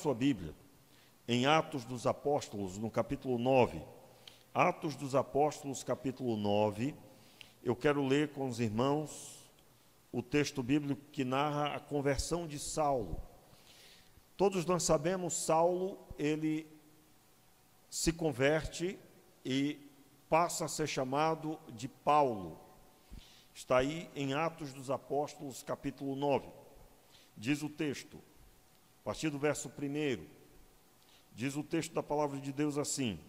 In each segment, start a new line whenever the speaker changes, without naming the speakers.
sua Bíblia em Atos dos Apóstolos, no capítulo 9. Atos dos Apóstolos, capítulo 9. Eu quero ler com os irmãos o texto bíblico que narra a conversão de Saulo. Todos nós sabemos, Saulo, ele se converte e passa a ser chamado de Paulo. Está aí em Atos dos Apóstolos, capítulo 9. Diz o texto, a partir do verso 1, diz o texto da palavra de Deus assim: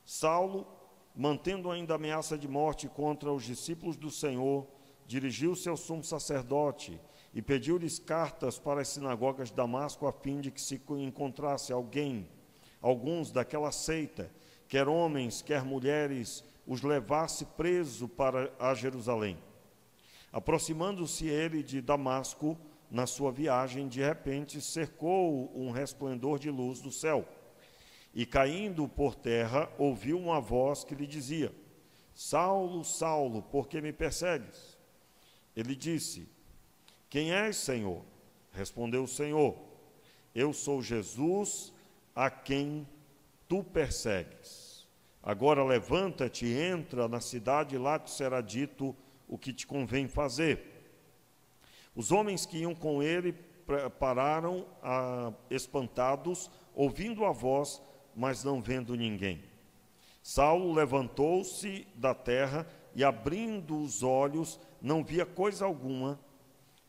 Saulo, mantendo ainda a ameaça de morte contra os discípulos do Senhor, dirigiu-se ao sumo sacerdote e pediu-lhes cartas para as sinagogas de Damasco, a fim de que se encontrasse alguns daquela seita, quer homens, quer mulheres, os levasse preso para a Jerusalém. Aproximando-se ele de Damasco, na sua viagem, de repente cercou um resplendor de luz do céu. E caindo por terra, ouviu uma voz que lhe dizia: Saulo, Saulo, por que me persegues? Ele disse: Quem és, Senhor? Respondeu o Senhor: Eu sou Jesus, a quem tu persegues. Agora levanta-te, entra na cidade, e lá te será dito o que te convém fazer. Os homens que iam com ele pararam espantados, ouvindo a voz, mas não vendo ninguém. Saulo levantou-se da terra e, abrindo os olhos, não via coisa alguma.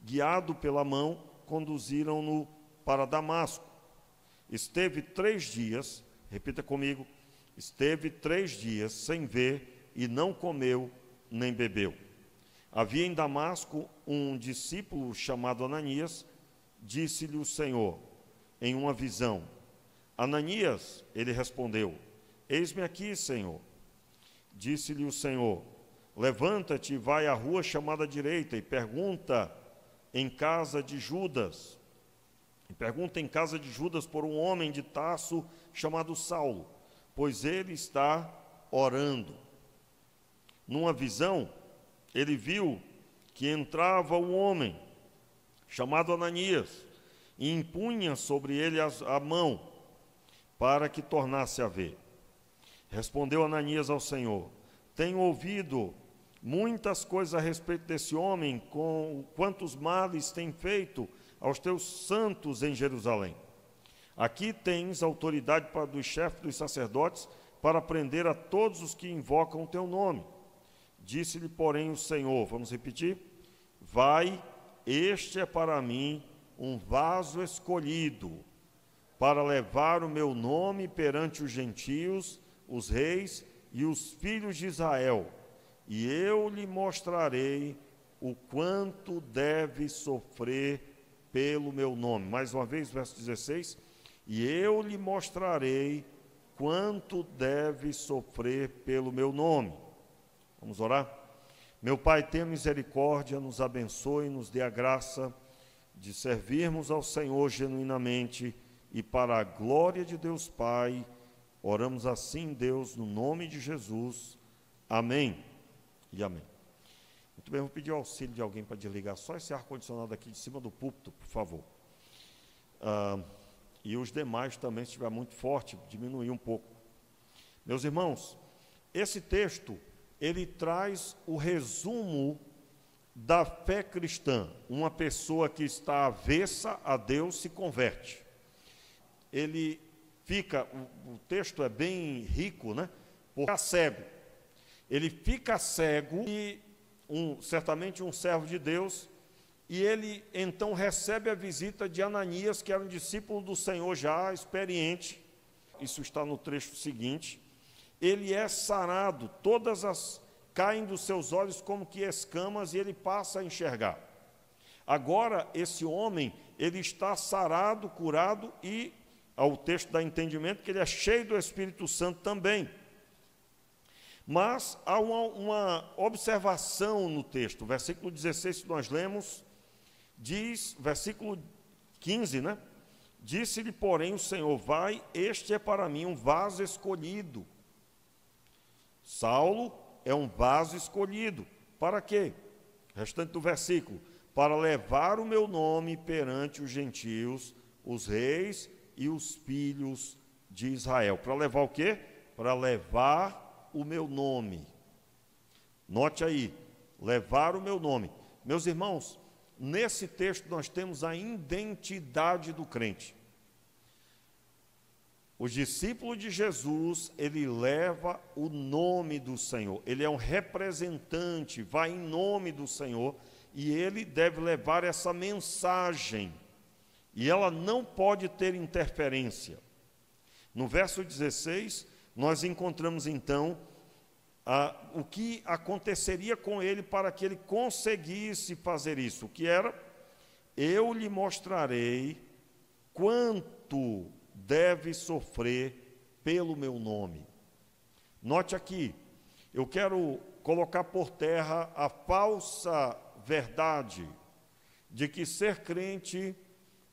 Guiado pela mão, conduziram-no para Damasco. Esteve 3 dias, repita comigo, esteve 3 dias sem ver e não comeu nem bebeu. Havia em Damasco um discípulo chamado Ananias. Disse-lhe o Senhor em uma visão: Ananias, ele respondeu: Eis-me aqui, Senhor. Disse-lhe o Senhor: Levanta-te e vai à rua chamada direita e pergunta em casa de Judas por um homem de Tarso chamado Saulo, pois ele está orando. Numa visão, ele viu que entrava um homem chamado Ananias e impunha sobre ele a mão para que tornasse a ver. Respondeu Ananias ao Senhor: Tenho ouvido muitas coisas a respeito desse homem, com quantos males tem feito aos teus santos em Jerusalém. Aqui tens autoridade dos chefes dos sacerdotes para prender a todos os que invocam o teu nome. Disse-lhe, porém, o Senhor, vamos repetir: Vai, este é para mim um vaso escolhido, para levar o meu nome perante os gentios, os reis e os filhos de Israel, e eu lhe mostrarei o quanto deve sofrer pelo meu nome. Mais uma vez, verso 16: E eu lhe mostrarei quanto deve sofrer pelo meu nome. Vamos orar? Meu Pai, tenha misericórdia, nos abençoe, nos dê a graça de servirmos ao Senhor genuinamente e para a glória de Deus Pai. Oramos assim, Deus, no nome de Jesus. Amém e amém. Muito bem, vou pedir o auxílio de alguém para desligar só esse ar-condicionado aqui de cima do púlpito, por favor. E os demais também, se estiver muito forte, diminuir um pouco. Meus irmãos, esse texto, ele traz o resumo da fé cristã. Uma pessoa que está avessa a Deus se converte. O texto é bem rico, né? Porque fica cego. Ele fica cego e certamente um servo de Deus, e ele então recebe a visita de Ananias, que era um discípulo do Senhor já experiente. Isso está no trecho seguinte. Ele é sarado, caem dos seus olhos como que escamas, e ele passa a enxergar. Agora, esse homem, ele está sarado, curado, e ao texto dá entendimento que ele é cheio do Espírito Santo também. Mas há uma observação no texto. O versículo 16 que nós lemos, diz, versículo 15, né? Disse-lhe, porém, o Senhor: Vai, este é para mim um vaso escolhido. Saulo é um vaso escolhido. Para quê? Restante do versículo: Para levar o meu nome perante os gentios, os reis e os filhos de Israel. Para levar o quê? Para levar o meu nome. Note aí, levar o meu nome. Meus irmãos, nesse texto nós temos a identidade do crente. O discípulo de Jesus, ele leva o nome do Senhor. Ele é um representante, vai em nome do Senhor, e ele deve levar essa mensagem. E ela não pode ter interferência. No verso 16, nós encontramos então o que aconteceria com ele para que ele conseguisse fazer isso, que era: eu lhe mostrarei quanto deve sofrer pelo meu nome. Note aqui, eu quero colocar por terra a falsa verdade de que ser crente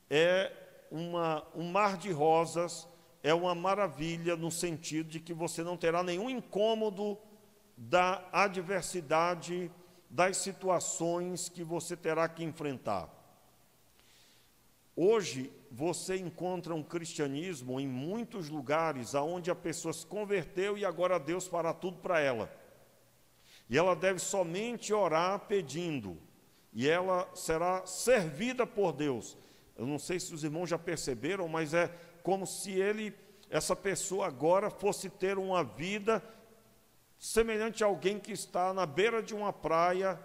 é um mar de rosas, é uma maravilha, no sentido de que você não terá nenhum incômodo da adversidade, das situações que você terá que enfrentar. Hoje, você encontra um cristianismo em muitos lugares onde a pessoa se converteu e agora Deus fará tudo para ela. E ela deve somente orar pedindo, e ela será servida por Deus. Eu não sei se os irmãos já perceberam, mas é como se essa pessoa agora fosse ter uma vida semelhante a alguém que está na beira de uma praia,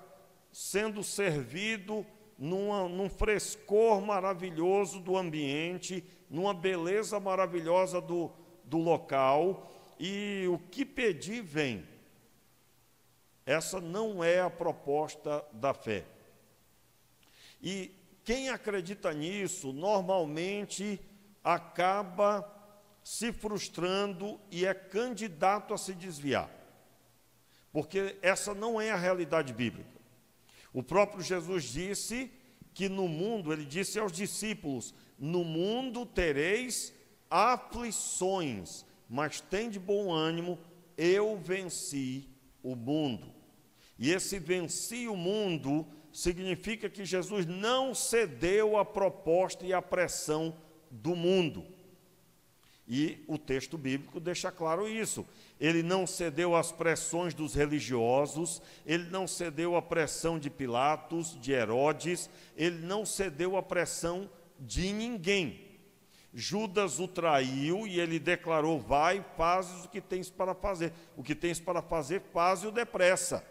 sendo servido num frescor maravilhoso do ambiente, numa beleza maravilhosa do local, e o que pedir vem. Essa não é a proposta da fé. E quem acredita nisso, normalmente acaba se frustrando e é candidato a se desviar, porque essa não é a realidade bíblica. O próprio Jesus disse que no mundo, ele disse aos discípulos: no mundo tereis aflições, mas tende bom ânimo, eu venci o mundo. E esse venci o mundo significa que Jesus não cedeu à proposta e à pressão do mundo. E o texto bíblico deixa claro isso. Ele não cedeu às pressões dos religiosos, ele não cedeu à pressão de Pilatos, de Herodes, ele não cedeu à pressão de ninguém. Judas o traiu e ele declarou: vai, fazes o que tens para fazer. O que tens para fazer, faze-o depressa.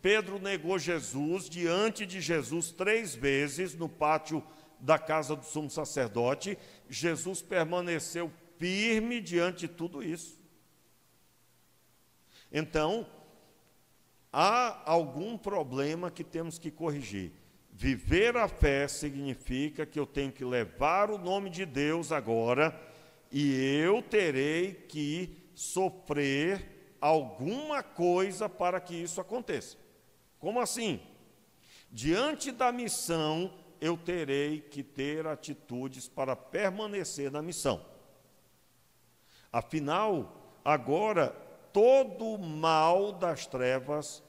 Pedro negou Jesus diante de Jesus 3 vezes no pátio da casa do sumo sacerdote. Jesus permaneceu firme diante de tudo isso. Então, há algum problema que temos que corrigir. Viver a fé significa que eu tenho que levar o nome de Deus agora, e eu terei que sofrer alguma coisa para que isso aconteça. Como assim? Diante da missão, eu terei que ter atitudes para permanecer na missão. Afinal, agora, todo o mal das trevas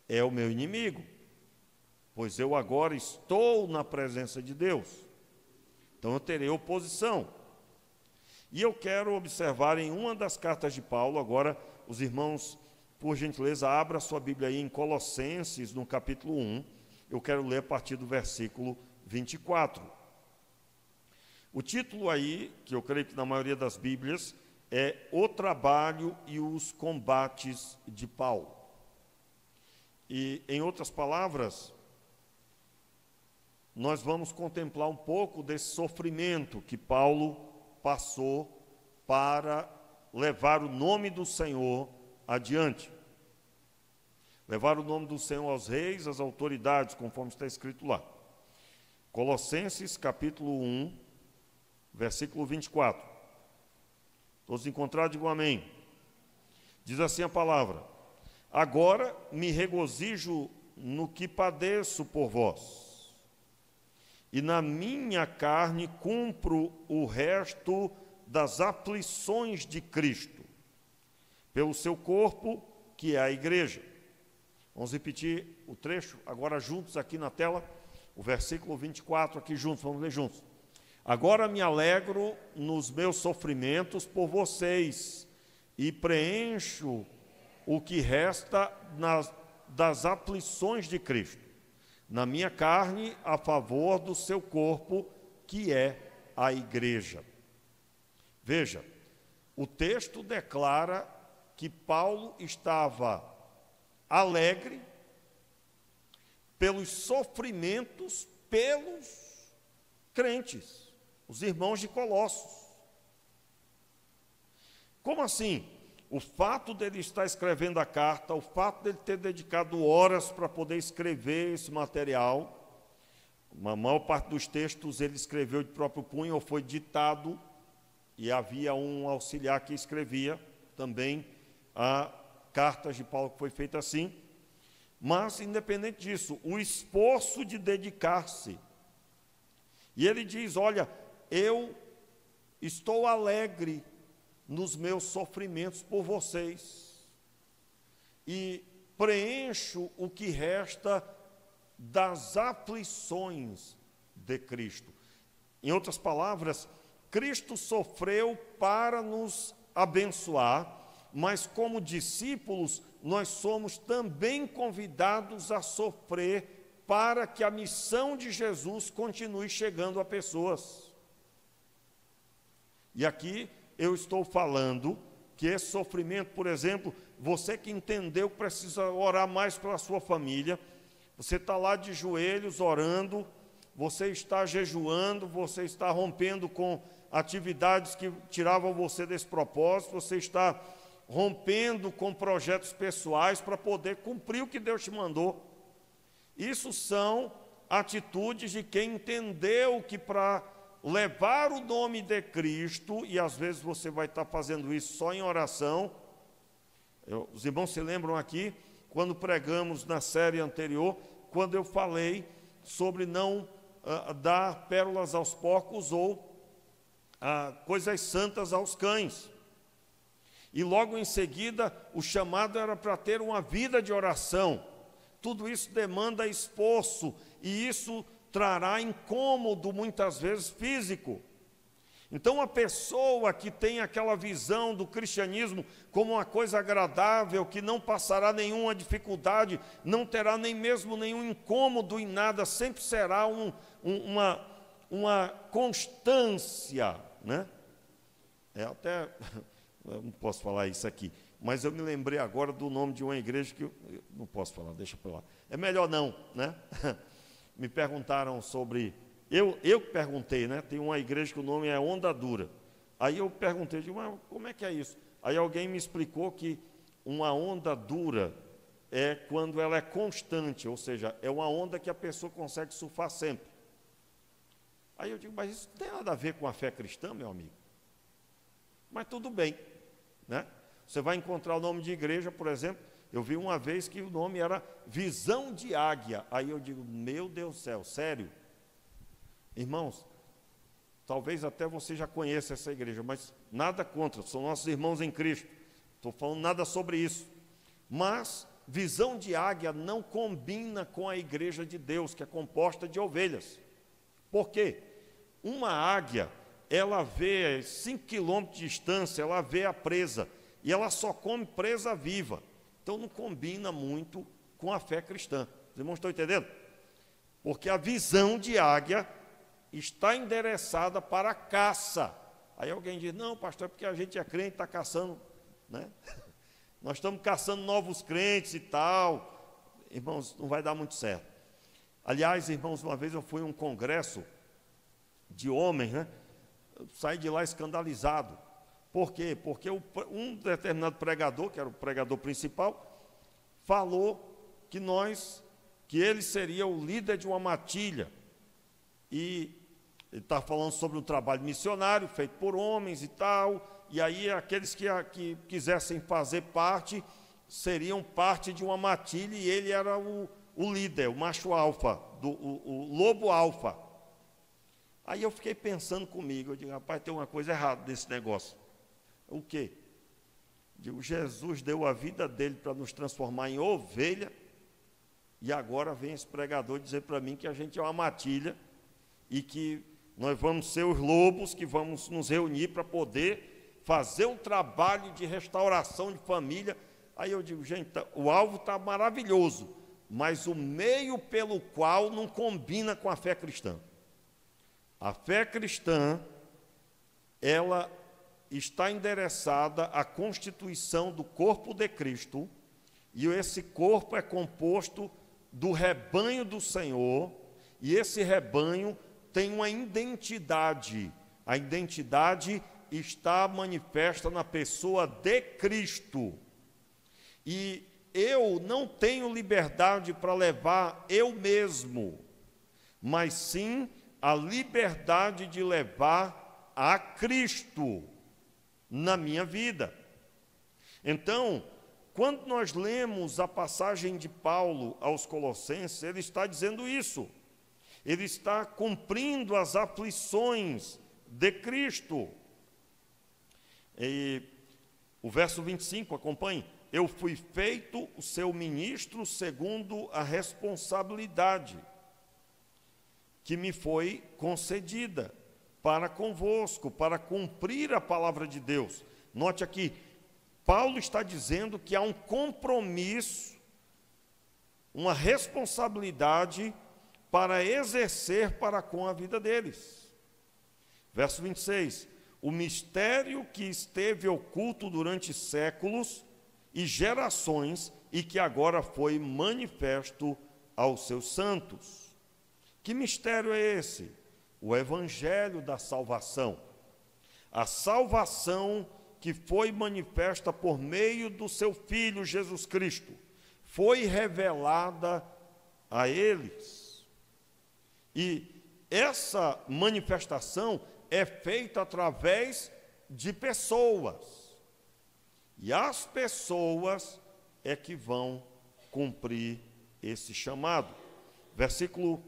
é o meu inimigo, pois eu agora estou na presença de Deus. Então eu terei oposição. E eu quero observar em uma das cartas de Paulo, agora, os irmãos, por gentileza, abra sua Bíblia aí em Colossenses, no capítulo 1. Eu quero ler a partir do versículo 24. O título aí, que eu creio que na maioria das Bíblias, é O Trabalho e os Combates de Paulo. E, em outras palavras, nós vamos contemplar um pouco desse sofrimento que Paulo passou para levar o nome do Senhor adiante. Levar o nome do Senhor aos reis, às autoridades, conforme está escrito lá. Colossenses, capítulo 1, versículo 24. Todos encontrados, digam amém. Diz assim a palavra: agora me regozijo no que padeço por vós, e na minha carne cumpro o resto das aflições de Cristo, pelo seu corpo, que é a igreja. Vamos repetir o trecho agora juntos aqui na tela, o versículo 24 aqui juntos, vamos ler juntos. Agora me alegro nos meus sofrimentos por vocês e preencho o que resta das aflições de Cristo, na minha carne, a favor do seu corpo, que é a igreja. Veja, o texto declara que Paulo estava alegre pelos sofrimentos pelos crentes, os irmãos de Colossos. Como assim? O fato dele estar escrevendo a carta, o fato dele ter dedicado horas para poder escrever esse material, a maior parte dos textos ele escreveu de próprio punho ou foi ditado, e havia um auxiliar que escrevia também a cartas de Paulo que foi feita assim. Mas, independente disso, o esforço de dedicar-se. E ele diz, olha, eu estou alegre nos meus sofrimentos por vocês e preencho o que resta das aflições de Cristo. Em outras palavras, Cristo sofreu para nos abençoar, mas como discípulos, nós somos também convidados a sofrer para que a missão de Jesus continue chegando a pessoas. E aqui eu estou falando que esse sofrimento, por exemplo, você que entendeu que precisa orar mais pela sua família, você está lá de joelhos orando, você está jejuando, você está rompendo com atividades que tiravam você desse propósito, você está rompendo com projetos pessoais para poder cumprir o que Deus te mandou. Isso são atitudes de quem entendeu que para levar o nome de Cristo, e às vezes você vai estar fazendo isso só em oração. Os irmãos se lembram aqui, quando pregamos na série anterior, quando eu falei sobre não dar pérolas aos porcos ou coisas santas aos cães. E logo em seguida, o chamado era para ter uma vida de oração. Tudo isso demanda esforço, e isso trará incômodo, muitas vezes, físico. Então, a pessoa que tem aquela visão do cristianismo como uma coisa agradável, que não passará nenhuma dificuldade, não terá nem mesmo nenhum incômodo em nada, sempre será uma constância, né? Até, eu não posso falar isso aqui, mas eu me lembrei agora do nome de uma igreja que eu não posso falar, deixa para lá. É melhor não, né? Me perguntaram sobre, eu perguntei, né? Tem uma igreja que o nome é Onda Dura. Aí eu perguntei, mas como é que é isso? Aí alguém me explicou que uma onda dura é quando ela é constante, ou seja, é uma onda que a pessoa consegue surfar sempre. Aí eu digo, mas isso não tem nada a ver com a fé cristã, meu amigo. Mas tudo bem, né? Você vai encontrar o nome de igreja, por exemplo, eu vi uma vez que o nome era Visão de Águia. Aí eu digo, meu Deus do céu, sério? Irmãos, talvez até você já conheça essa igreja, mas nada contra, são nossos irmãos em Cristo. Estou falando nada sobre isso. Mas Visão de Águia não combina com a igreja de Deus, que é composta de ovelhas. Por quê? Uma águia, ela vê 5 quilômetros de distância, ela vê a presa, e ela só come presa viva. Então não combina muito com a fé cristã. Os irmãos estão entendendo? Porque a visão de águia está endereçada para a caça. Aí alguém diz, não, pastor, é porque a gente é crente, está caçando, né? Nós estamos caçando novos crentes e tal. Irmãos, não vai dar muito certo. Aliás, irmãos, uma vez eu fui a um congresso de homens, né? Eu saí de lá escandalizado. Por quê? Porque um determinado pregador, que era o pregador principal, falou que ele seria o líder de uma matilha. E ele está falando sobre um trabalho missionário feito por homens e tal. E aí aqueles que quisessem fazer parte, seriam parte de uma matilha, e ele era o líder, o macho alfa, o lobo alfa. Aí eu fiquei pensando comigo, eu digo, rapaz, tem uma coisa errada nesse negócio. O quê? Digo, Jesus deu a vida dele para nos transformar em ovelha, e agora vem esse pregador dizer para mim que a gente é uma matilha, e que nós vamos ser os lobos que vamos nos reunir para poder fazer um trabalho de restauração de família. Aí eu digo, gente, o alvo está maravilhoso, mas o meio pelo qual não combina com a fé cristã. A fé cristã, ela está endereçada à constituição do corpo de Cristo, e esse corpo é composto do rebanho do Senhor, e esse rebanho tem uma identidade. A identidade está manifesta na pessoa de Cristo. E eu não tenho liberdade para levar eu mesmo, mas sim a liberdade de levar a Cristo na minha vida. Então, quando nós lemos a passagem de Paulo aos Colossenses, ele está dizendo isso. Ele está cumprindo as aflições de Cristo. E o verso 25, acompanhe. Eu fui feito o seu ministro segundo a responsabilidade que me foi concedida para convosco, para cumprir a palavra de Deus. Note aqui, Paulo está dizendo que há um compromisso, uma responsabilidade para exercer para com a vida deles. Verso 26, o mistério que esteve oculto durante séculos e gerações e que agora foi manifesto aos seus santos. Que mistério é esse? O evangelho da salvação. A salvação que foi manifesta por meio do seu Filho Jesus Cristo, foi revelada a eles. E essa manifestação é feita através de pessoas. E as pessoas é que vão cumprir esse chamado. Versículo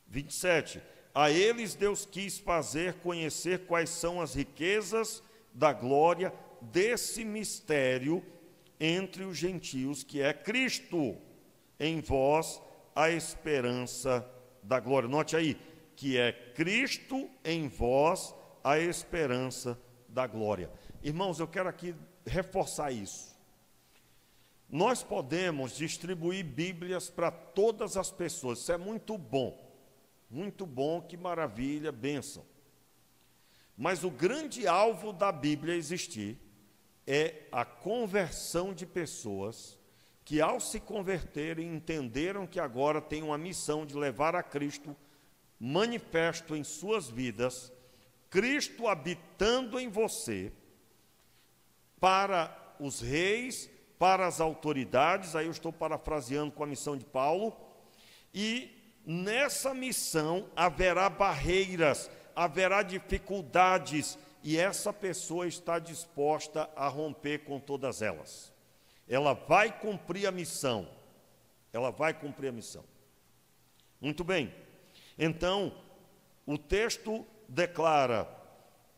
27. A eles Deus quis fazer conhecer quais são as riquezas da glória desse mistério entre os gentios, que é Cristo, em vós a esperança da glória. Note aí, que é Cristo em vós a esperança da glória. Irmãos, eu quero aqui reforçar isso. Nós podemos distribuir Bíblias para todas as pessoas, isso é muito bom, que maravilha, bênção. Mas o grande alvo da Bíblia existir é a conversão de pessoas que, ao se converterem, entenderam que agora tem uma missão de levar a Cristo manifesto em suas vidas, Cristo habitando em você, para os reis, para as autoridades, aí eu estou parafraseando com a missão de Paulo, e nessa missão haverá barreiras, haverá dificuldades, e essa pessoa está disposta a romper com todas elas. Ela vai cumprir a missão. Muito bem. Então, o texto declara: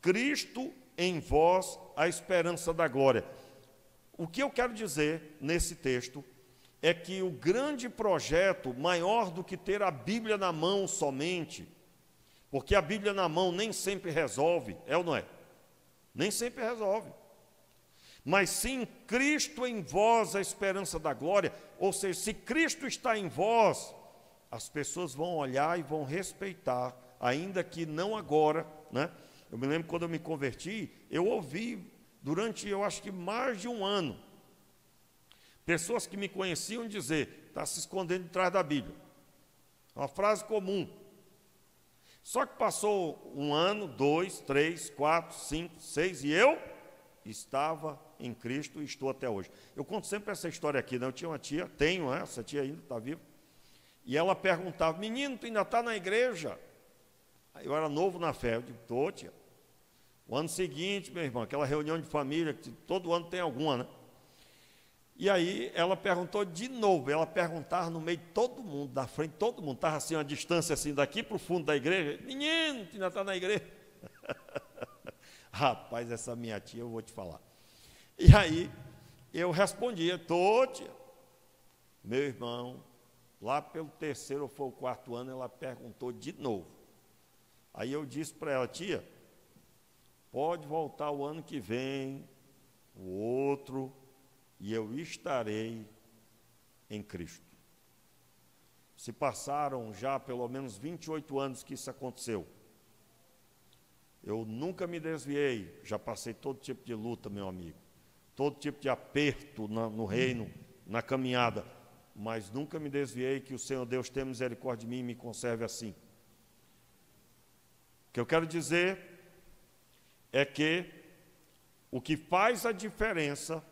Cristo em vós a esperança da glória. O que eu quero dizer nesse texto é que o grande projeto, maior do que ter a Bíblia na mão somente, porque a Bíblia na mão nem sempre resolve, é ou não é? Nem sempre resolve. Mas sim, Cristo em vós a esperança da glória, ou seja, se Cristo está em vós, as pessoas vão olhar e vão respeitar, ainda que não agora, né? Eu me lembro quando eu me converti, eu ouvi durante, eu acho que mais de um ano, pessoas que me conheciam dizer: está se escondendo de trás da Bíblia. Uma frase comum. Só que passou um ano, 2, 3, 4, 5, 6, e eu estava em Cristo e estou até hoje. Eu conto sempre essa história aqui, né? Eu tinha uma tia, essa tia ainda está viva, e ela perguntava: menino, tu ainda está na igreja? Aí eu era novo na fé, eu digo: estou, tia. O ano seguinte, meu irmão, aquela reunião de família, que todo ano tem alguma, né? E aí ela perguntou de novo, ela perguntava no meio de todo mundo, da frente de todo mundo, estava assim, uma distância assim, daqui para o fundo da igreja: menino, tu ainda está na igreja? Rapaz, essa minha tia, eu vou te falar. E aí eu respondia: estou, tia. Meu irmão, lá pelo 3º ou foi o 4º ano, ela perguntou de novo. Aí eu disse para ela: tia, pode voltar o ano que vem, o outro, e eu estarei em Cristo. Se passaram já pelo menos 28 anos que isso aconteceu. Eu nunca me desviei, já passei todo tipo de luta, meu amigo, todo tipo de aperto no reino, na caminhada, mas nunca me desviei. Que o Senhor Deus tenha misericórdia de mim e me conserve assim. O que eu quero dizer é que o que faz a diferença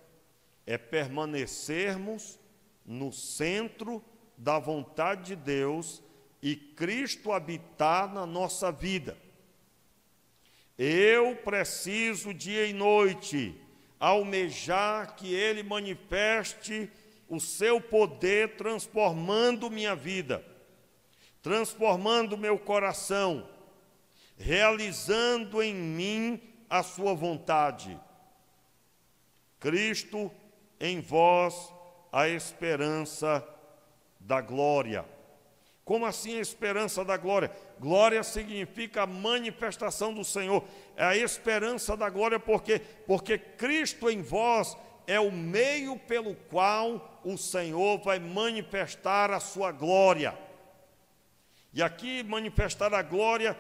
é permanecermos no centro da vontade de Deus e Cristo habitar na nossa vida. Eu preciso dia e noite almejar que Ele manifeste o seu poder, transformando minha vida, transformando meu coração, realizando em mim a sua vontade. Cristo em vós, a esperança da glória. Como assim a esperança da glória? Glória significa a manifestação do Senhor. É a esperança da glória porque Cristo em vós é o meio pelo qual o Senhor vai manifestar a sua glória. E aqui manifestar a glória,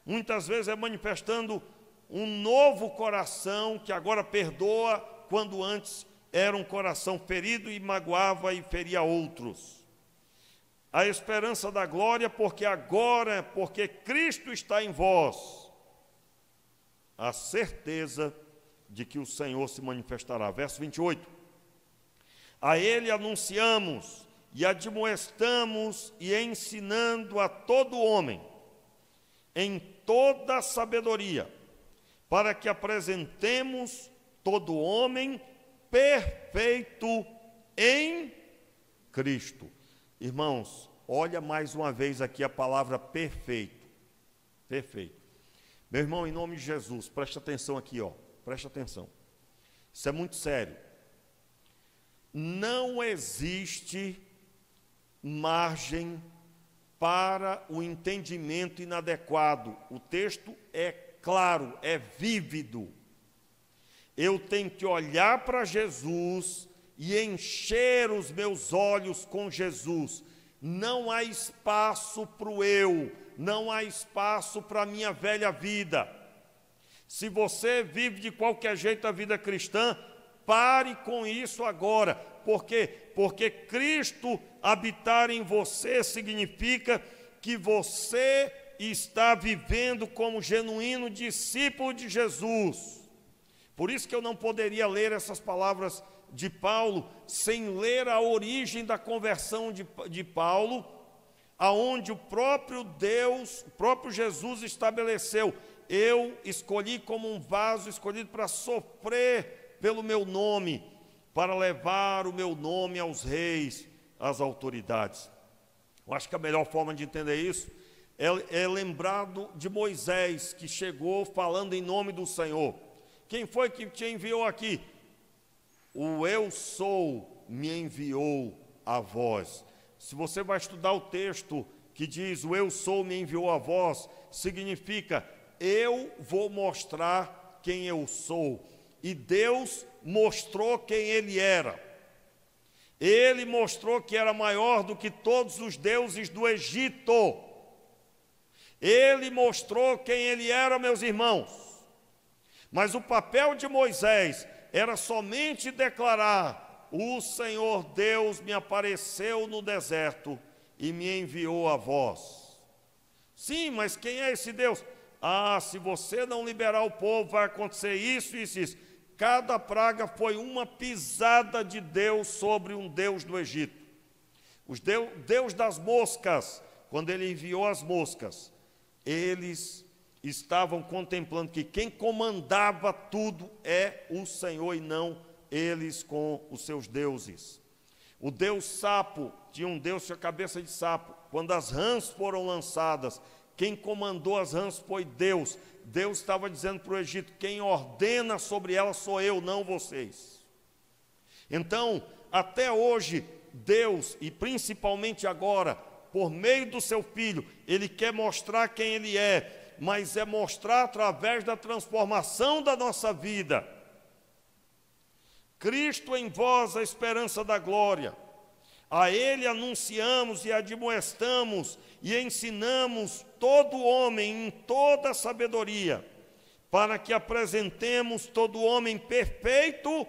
muitas vezes é manifestando um novo coração que agora perdoa, quando antes era um coração ferido e magoava e feria outros. A esperança da glória, porque Cristo está em vós, a certeza de que o Senhor se manifestará. Verso 28. A Ele anunciamos e admoestamos e ensinando a todo homem, em toda sabedoria, para que apresentemos todo homem perfeito em Cristo. Irmãos, olha mais uma vez aqui a palavra perfeito. Perfeito. Meu irmão, em nome de Jesus, preste atenção aqui, preste atenção. Isso é muito sério. Não existe margem para o entendimento inadequado. O texto é claro, é vívido. Eu tenho que olhar para Jesus e encher os meus olhos com Jesus. Não há espaço para o eu, não há espaço para a minha velha vida. Se você vive de qualquer jeito a vida cristã, pare com isso agora. Por quê? Porque Cristo habitar em você significa que você está vivendo como genuíno discípulo de Jesus. Por isso que eu não poderia ler essas palavras de Paulo sem ler a origem da conversão de Paulo, aonde o próprio Deus, o próprio Jesus estabeleceu: eu escolhi como um vaso escolhido para sofrer pelo meu nome, para levar o meu nome aos reis, às autoridades. Eu acho que a melhor forma de entender isso é lembrar de Moisés, que chegou falando em nome do Senhor. Quem foi que te enviou aqui? O eu sou me enviou a vós. Se você vai estudar o texto que diz o eu sou me enviou a vós, significa eu vou mostrar quem eu sou. E Deus mostrou quem Ele era. Ele mostrou que era maior do que todos os deuses do Egito. Ele mostrou quem Ele era, meus irmãos. Mas o papel de Moisés era somente declarar: o Senhor Deus me apareceu no deserto e me enviou a vós. Sim, mas quem é esse Deus? Se você não liberar o povo, vai acontecer isso, isso, isso. Cada praga foi uma pisada de Deus sobre um Deus do Egito. Deus das moscas, quando Ele enviou as moscas, eles estavam contemplando que quem comandava tudo é o Senhor e não eles com os seus deuses. O Deus sapo, tinha um Deus com a cabeça de sapo. Quando as rãs foram lançadas, quem comandou as rãs foi Deus. Deus estava dizendo para o Egito: quem ordena sobre elas sou eu, não vocês. Então, até hoje, Deus, e principalmente agora, por meio do seu Filho, Ele quer mostrar quem Ele é. mas é mostrar através da transformação da nossa vida. Cristo em vós, a esperança da glória. A Ele anunciamos e admoestamos e ensinamos todo homem em toda sabedoria, para que apresentemos todo homem perfeito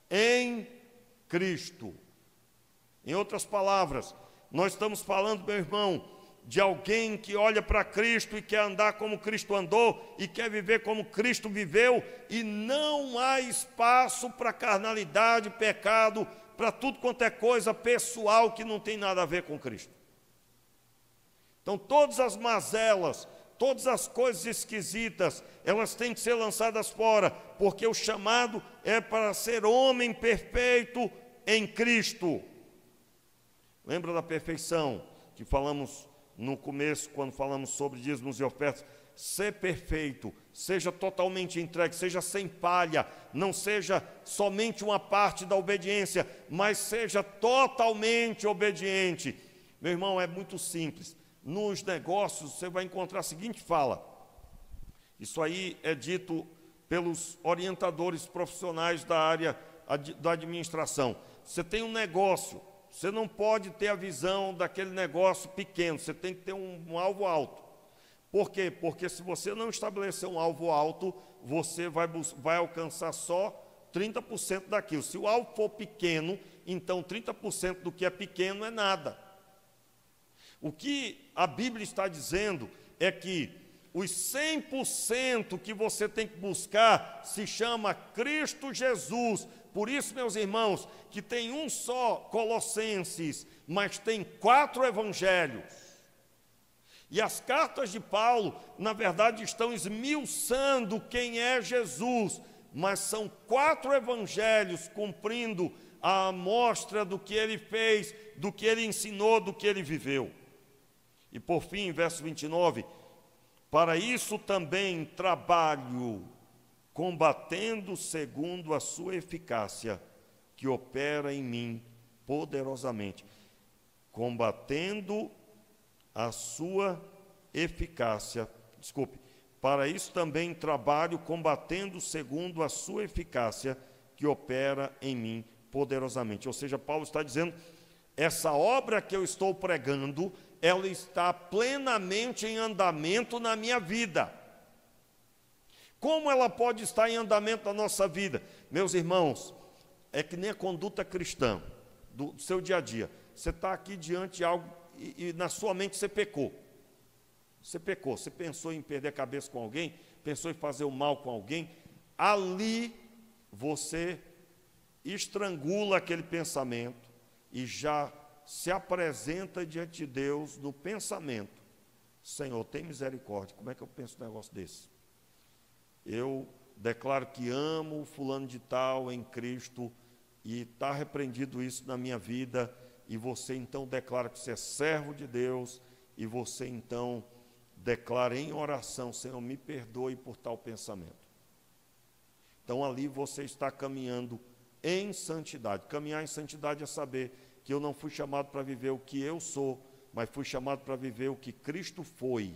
em Cristo. Em outras palavras, nós estamos falando, meu irmão, de alguém que olha para Cristo e quer andar como Cristo andou e quer viver como Cristo viveu, e não há espaço para carnalidade, pecado, para tudo quanto é coisa pessoal que não tem nada a ver com Cristo. Então, todas as mazelas, todas as coisas esquisitas, elas têm que ser lançadas fora, porque o chamado é para ser homem perfeito em Cristo. Lembra da perfeição que falamos no começo, quando falamos sobre dízimos e ofertas? Ser perfeito, seja totalmente entregue, seja sem falha, não seja somente uma parte da obediência, mas seja totalmente obediente. Meu irmão, é muito simples. Nos negócios você vai encontrar a seguinte fala. Isso aí é dito pelos orientadores profissionais da área da administração. Você tem um negócio, você não pode ter a visão daquele negócio pequeno, você tem que ter um alvo alto. Por quê? Porque se você não estabelecer um alvo alto, você vai alcançar só 30% daquilo. Se o alvo for pequeno, então 30% do que é pequeno é nada. O que a Bíblia está dizendo é que os 100% que você tem que buscar se chama Cristo Jesus. Por isso, meus irmãos, que tem um só Colossenses, mas tem 4 evangelhos. E as cartas de Paulo, na verdade, estão esmiuçando quem é Jesus, mas são 4 evangelhos cumprindo a amostra do que ele fez, do que ele ensinou, do que ele viveu. E por fim, verso 29, para isso também trabalho, combatendo segundo a sua eficácia, que opera em mim poderosamente. Combatendo a sua eficácia, para isso também trabalho, combatendo segundo a sua eficácia, que opera em mim poderosamente. Ou seja, Paulo está dizendo, essa obra que eu estou pregando, ela está plenamente em andamento na minha vida. Como ela pode estar em andamento na nossa vida? Meus irmãos, é que nem a conduta cristã do seu dia a dia. Você está aqui diante de algo e na sua mente você pecou. Você pecou, você pensou em perder a cabeça com alguém, pensou em fazer o mal com alguém. Ali você estrangula aquele pensamento e já se apresenta diante de Deus no pensamento. Senhor, tem misericórdia, como é que eu penso um negócio desse? Eu declaro que amo o fulano de tal em Cristo e está repreendido isso na minha vida, e você então declara que você é servo de Deus, e você então declara em oração, Senhor, me perdoe por tal pensamento. Então ali você está caminhando em santidade. Caminhar em santidade é saber que eu não fui chamado para viver o que eu sou, mas fui chamado para viver o que Cristo foi.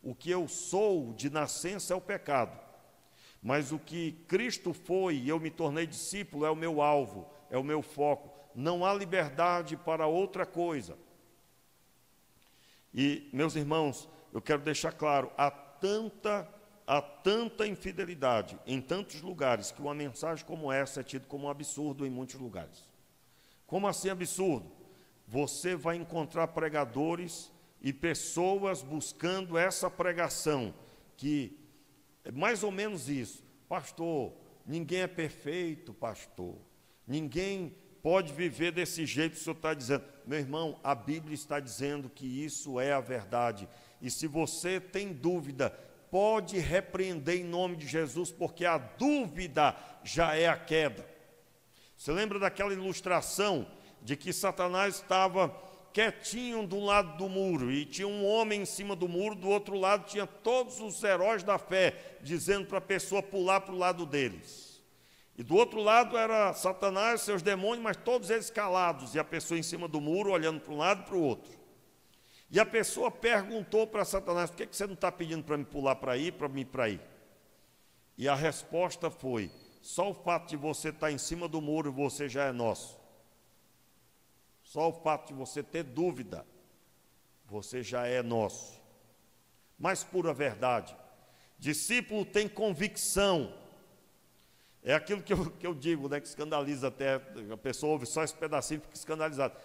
O que eu sou de nascença é o pecado, mas o que Cristo foi e eu me tornei discípulo é o meu alvo, é o meu foco. Não há liberdade para outra coisa. E, meus irmãos, eu quero deixar claro, há tanta infidelidade em tantos lugares, que uma mensagem como essa é tida como um absurdo em muitos lugares. Como assim absurdo? Você vai encontrar pregadores e pessoas buscando essa pregação, que é mais ou menos isso. Pastor, ninguém é perfeito, pastor. Ninguém pode viver desse jeito que o senhor está dizendo. Meu irmão, a Bíblia está dizendo que isso é a verdade. E se você tem dúvida, pode repreender em nome de Jesus, porque a dúvida já é a queda. Você lembra daquela ilustração de que Satanás estava quietinho do lado do muro, e tinha um homem em cima do muro, do outro lado tinha todos os heróis da fé, dizendo para a pessoa pular para o lado deles. E do outro lado era Satanás, seus demônios, mas todos eles calados, e a pessoa em cima do muro, olhando para um lado e para o outro. E a pessoa perguntou para Satanás: por que você não está pedindo para me pular para aí, para mim para aí? E a resposta foi: só o fato de você estar em cima do muro, você já é nosso. Só o fato de você ter dúvida, você já é nosso. Mais pura verdade. Discípulo tem convicção. É aquilo que eu digo, né, que escandaliza até, a pessoa ouve só esse pedacinho e fica escandalizada.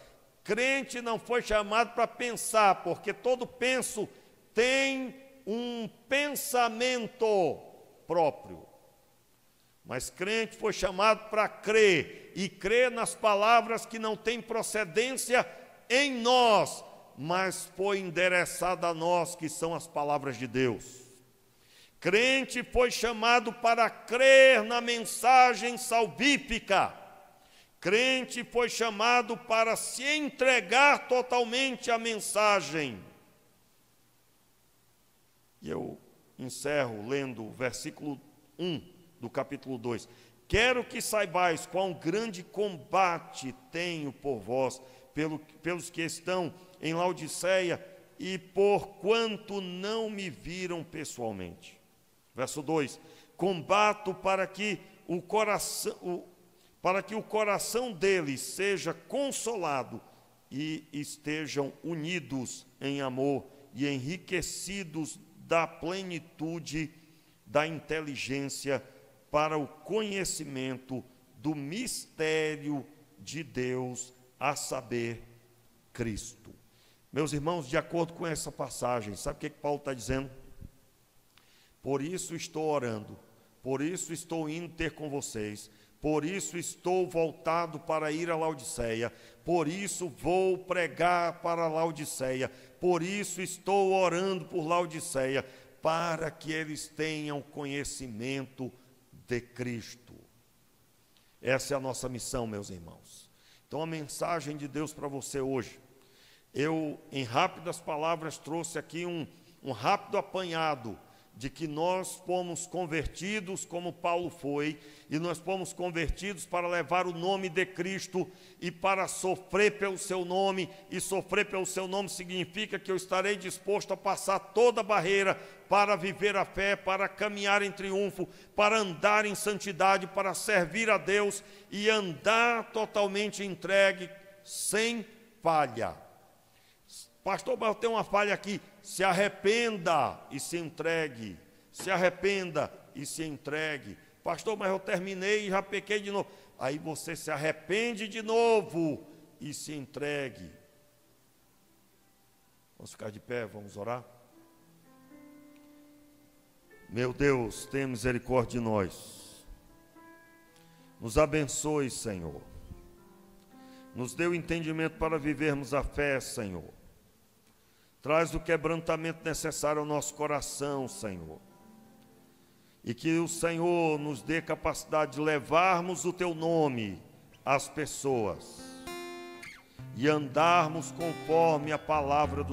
Crente não foi chamado para pensar, porque todo penso tem um pensamento próprio. Mas crente foi chamado para crer, e crer nas palavras que não têm procedência em nós, mas foi endereçada a nós, que são as palavras de Deus. Crente foi chamado para crer na mensagem salvífica. Crente foi chamado para se entregar totalmente à mensagem. E eu encerro lendo o versículo 1 do capítulo 2. Quero que saibais quão grande combate tenho por vós, pelos que estão em Laodiceia, e por quanto não me viram pessoalmente. Verso 2. Combato para que o coração deles seja consolado e estejam unidos em amor e enriquecidos da plenitude da inteligência para o conhecimento do mistério de Deus, a saber, Cristo. Meus irmãos, de acordo com essa passagem, sabe o que Paulo está dizendo? Por isso estou orando, por isso estou indo ter com vocês, por isso estou voltado para ir a Laodiceia, por isso vou pregar para Laodiceia, por isso estou orando por Laodiceia, para que eles tenham conhecimento de Cristo. Essa é a nossa missão, meus irmãos. Então, a mensagem de Deus para você hoje, eu, em rápidas palavras, trouxe aqui um rápido apanhado de que nós fomos convertidos como Paulo foi, e nós fomos convertidos para levar o nome de Cristo e para sofrer pelo seu nome, e sofrer pelo seu nome significa que eu estarei disposto a passar toda a barreira para viver a fé, para caminhar em triunfo, para andar em santidade, para servir a Deus e andar totalmente entregue, sem falha. Pastor, mas eu tenho uma falha aqui. Se arrependa e se entregue. Se arrependa e se entregue. Pastor, mas eu terminei e já pequei de novo. Aí você se arrepende de novo e se entregue. Vamos ficar de pé, vamos orar? Meu Deus, tenha misericórdia de nós. Nos abençoe, Senhor. Nos dê o entendimento para vivermos a fé, Senhor. Traz o quebrantamento necessário ao nosso coração, Senhor. E que o Senhor nos dê capacidade de levarmos o Teu nome às pessoas e andarmos conforme a palavra do